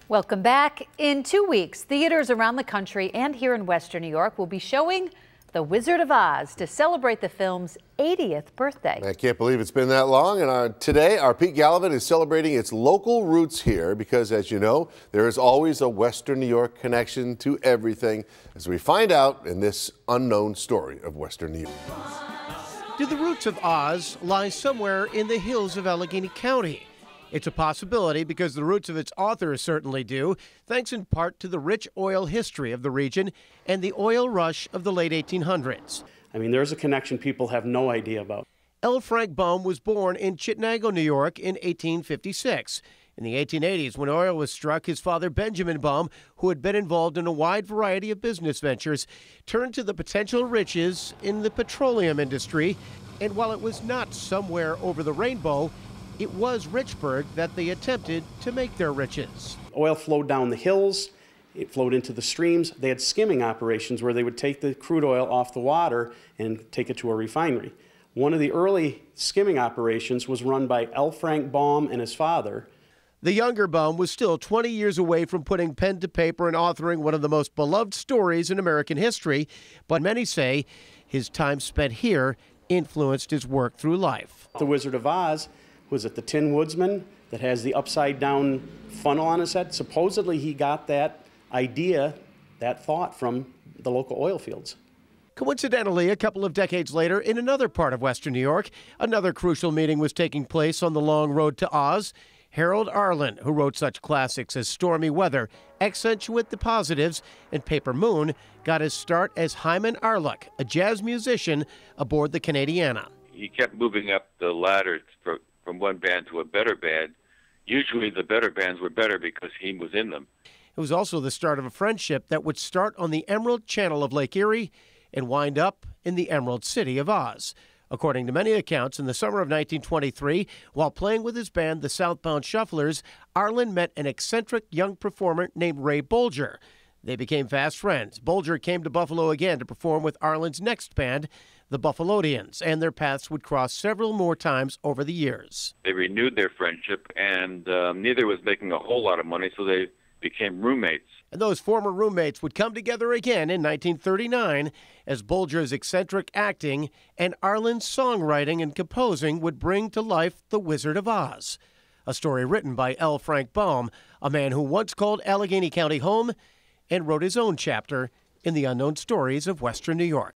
Welcome back. In 2 weeks, theaters around the country and here in Western New York will be showing The Wizard of Oz to celebrate the film's 80th birthday. I can't believe it's been that long. And today, our Pete Gallivan is celebrating its local roots here because, as you know, there is always a Western New York connection to everything, as we find out in this unknown story of Western New York. Do the roots of Oz lie somewhere in the hills of Allegany County? It's a possibility because the roots of its author certainly do, thanks in part to the rich oil history of the region and the oil rush of the late 1800s. I mean, there's a connection people have no idea about. L.Frank Baum was born in Chittenango, New York in 1856. In the 1880s, when oil was struck, his father, Benjamin Baum, who had been involved in a wide variety of business ventures, turned to the potential riches in the petroleum industry. And while it was not somewhere over the rainbow, it was Richburg that they attempted to make their riches. Oil flowed down the hills, it flowed into the streams. They had skimming operations where they would take the crude oil off the water and take it to a refinery. One of the early skimming operations was run by L.Frank Baum and his father. The younger Baum was still 20 years away from putting pen to paper and authoring one of the most beloved stories in American history, but many say his time spent here influenced his work through life. The Wizard of Oz was it the Tin Woodsman that has the upside-down funnel on his head? Supposedly he got that idea, that thought from the local oil fields. Coincidentally, a couple of decades later, in another part of Western New York, another crucial meeting was taking place on the long road to Oz. Harold Arlen, who wrote such classics as Stormy Weather, Accentuate the Positives, and Paper Moon, got his start as Hyman Arluck, a jazz musician aboard the Canadiana. He kept moving up the ladder from one band to a better band. Usually the better bands were better because he was in them. It was also the start of a friendship that would start on the Emerald Channel of Lake Erie and wind up in the Emerald City of Oz. According to many accounts, in the summer of 1923, while playing with his band, the Southbound Shufflers, Arlen met an eccentric young performer named Ray Bolger. They became fast friends. Bolger came to Buffalo again to perform with Arlen's next band, the Buffalodians, and their paths would cross several more times over the years. They renewed their friendship, and neither was making a whole lot of money, so they became roommates. And those former roommates would come together again in 1939 as Bolger's eccentric acting and Arlen's songwriting and composing would bring to life The Wizard of Oz, a story written by L.Frank Baum, a man who once called Allegany County home and wrote his own chapter in the unknown stories of Western New York.